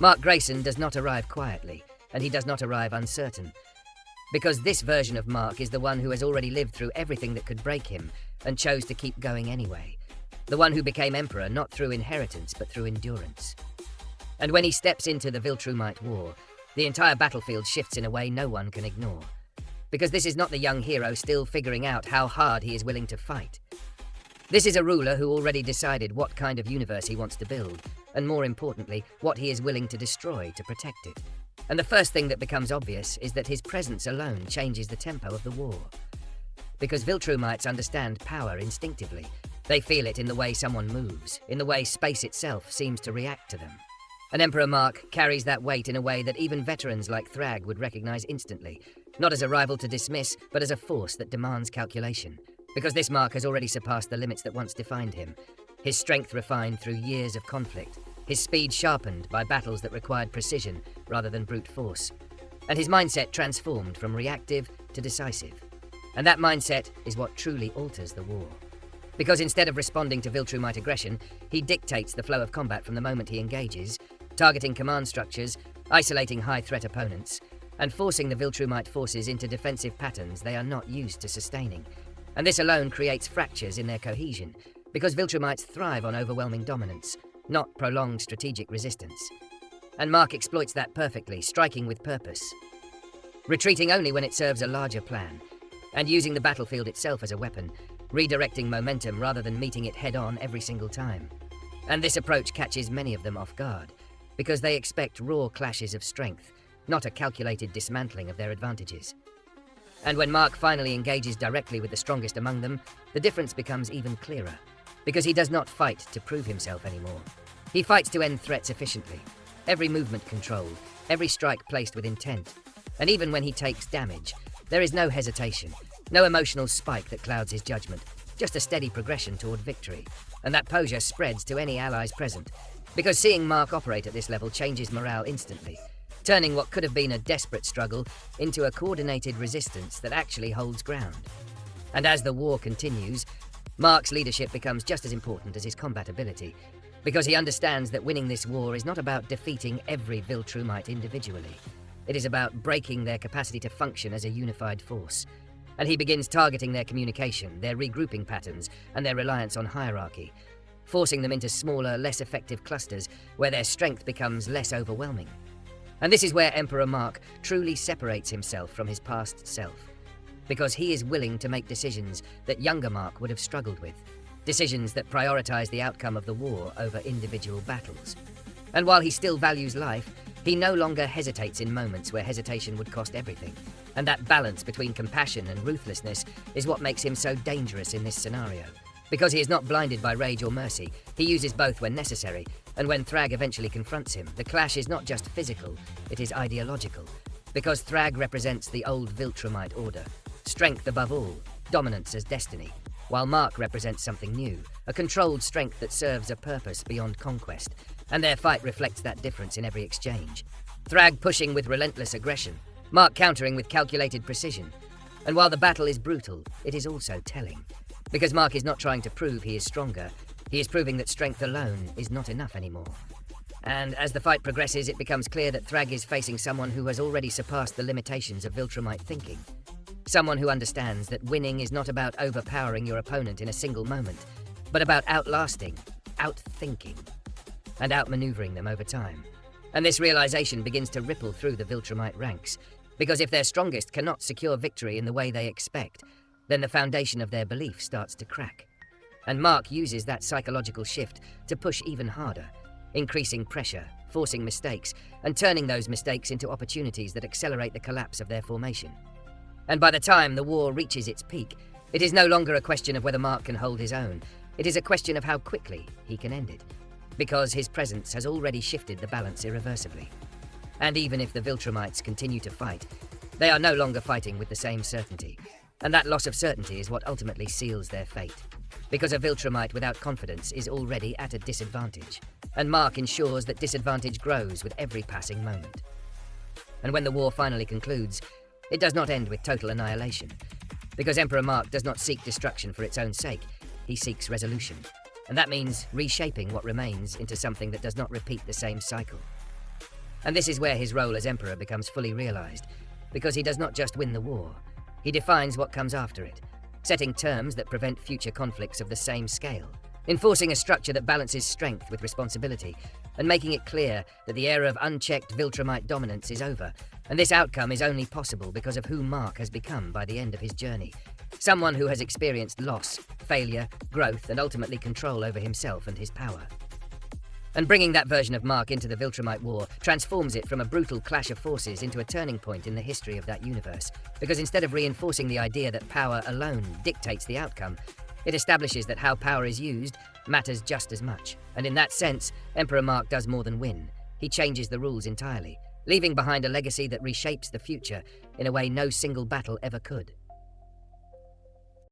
Mark Grayson does not arrive quietly, and he does not arrive uncertain. Because this version of Mark is the one who has already lived through everything that could break him and chose to keep going anyway. The one who became emperor not through inheritance but through endurance. And when he steps into the Viltrumite war, the entire battlefield shifts in a way no one can ignore. Because this is not the young hero still figuring out how hard he is willing to fight. This is a ruler who already decided what kind of universe he wants to build, and more importantly, what he is willing to destroy to protect it. And the first thing that becomes obvious is that his presence alone changes the tempo of the war. Because Viltrumites understand power instinctively. They feel it in the way someone moves, in the way space itself seems to react to them. And Emperor Mark carries that weight in a way that even veterans like Thrag would recognize instantly, not as a rival to dismiss, but as a force that demands calculation. Because this Mark has already surpassed the limits that once defined him. His strength refined through years of conflict, his speed sharpened by battles that required precision rather than brute force, and his mindset transformed from reactive to decisive. And that mindset is what truly alters the war. Because instead of responding to Viltrumite aggression, he dictates the flow of combat from the moment he engages, targeting command structures, isolating high-threat opponents, and forcing the Viltrumite forces into defensive patterns they are not used to sustaining. And this alone creates fractures in their cohesion, because Viltrumites thrive on overwhelming dominance, not prolonged strategic resistance. And Mark exploits that perfectly, striking with purpose. Retreating only when it serves a larger plan, and using the battlefield itself as a weapon, redirecting momentum rather than meeting it head-on every single time. And this approach catches many of them off guard, because they expect raw clashes of strength, not a calculated dismantling of their advantages. And when Mark finally engages directly with the strongest among them, the difference becomes even clearer, because he does not fight to prove himself anymore. He fights to end threats efficiently, every movement controlled, every strike placed with intent. And even when he takes damage, there is no hesitation, no emotional spike that clouds his judgment, just a steady progression toward victory. And that posure spreads to any allies present, because seeing Mark operate at this level changes morale instantly, turning what could have been a desperate struggle into a coordinated resistance that actually holds ground. And as the war continues, Mark's leadership becomes just as important as his combat ability, because he understands that winning this war is not about defeating every Viltrumite individually. It is about breaking their capacity to function as a unified force. And he begins targeting their communication, their regrouping patterns, and their reliance on hierarchy, forcing them into smaller, less effective clusters where their strength becomes less overwhelming. And this is where Emperor Mark truly separates himself from his past self, because he is willing to make decisions that younger Mark would have struggled with, decisions that prioritize the outcome of the war over individual battles. And while he still values life, he no longer hesitates in moments where hesitation would cost everything. And that balance between compassion and ruthlessness is what makes him so dangerous in this scenario. Because he is not blinded by rage or mercy, he uses both when necessary, and when Thrag eventually confronts him, the clash is not just physical, it is ideological. Because Thrag represents the old Viltrumite order, strength above all, dominance as destiny, while Mark represents something new, a controlled strength that serves a purpose beyond conquest, and their fight reflects that difference in every exchange. Thrag pushing with relentless aggression, Mark countering with calculated precision. And while the battle is brutal, it is also telling. Because Mark is not trying to prove he is stronger, he is proving that strength alone is not enough anymore. And as the fight progresses, it becomes clear that Thrag is facing someone who has already surpassed the limitations of Viltrumite thinking. Someone who understands that winning is not about overpowering your opponent in a single moment, but about outlasting, outthinking, and outmaneuvering them over time. And this realization begins to ripple through the Viltrumite ranks, because if their strongest cannot secure victory in the way they expect, then the foundation of their belief starts to crack. And Mark uses that psychological shift to push even harder, increasing pressure, forcing mistakes, and turning those mistakes into opportunities that accelerate the collapse of their formation. And by the time the war reaches its peak, it is no longer a question of whether Mark can hold his own. It is a question of how quickly he can end it, because his presence has already shifted the balance irreversibly. And even if the Viltrumites continue to fight, they are no longer fighting with the same certainty. And that loss of certainty is what ultimately seals their fate. Because a Viltrumite without confidence is already at a disadvantage, and Mark ensures that disadvantage grows with every passing moment. And when the war finally concludes, it does not end with total annihilation, because Emperor Mark does not seek destruction for its own sake, he seeks resolution. And that means reshaping what remains into something that does not repeat the same cycle. And this is where his role as Emperor becomes fully realized, because he does not just win the war, he defines what comes after it, setting terms that prevent future conflicts of the same scale, enforcing a structure that balances strength with responsibility, and making it clear that the era of unchecked Viltrumite dominance is over, and this outcome is only possible because of who Mark has become by the end of his journey. Someone who has experienced loss, failure, growth, and ultimately control over himself and his power. And bringing that version of Mark into the Viltrumite War transforms it from a brutal clash of forces into a turning point in the history of that universe, because instead of reinforcing the idea that power alone dictates the outcome, it establishes that how power is used matters just as much. And in that sense, Emperor Mark does more than win. He changes the rules entirely, leaving behind a legacy that reshapes the future in a way no single battle ever could.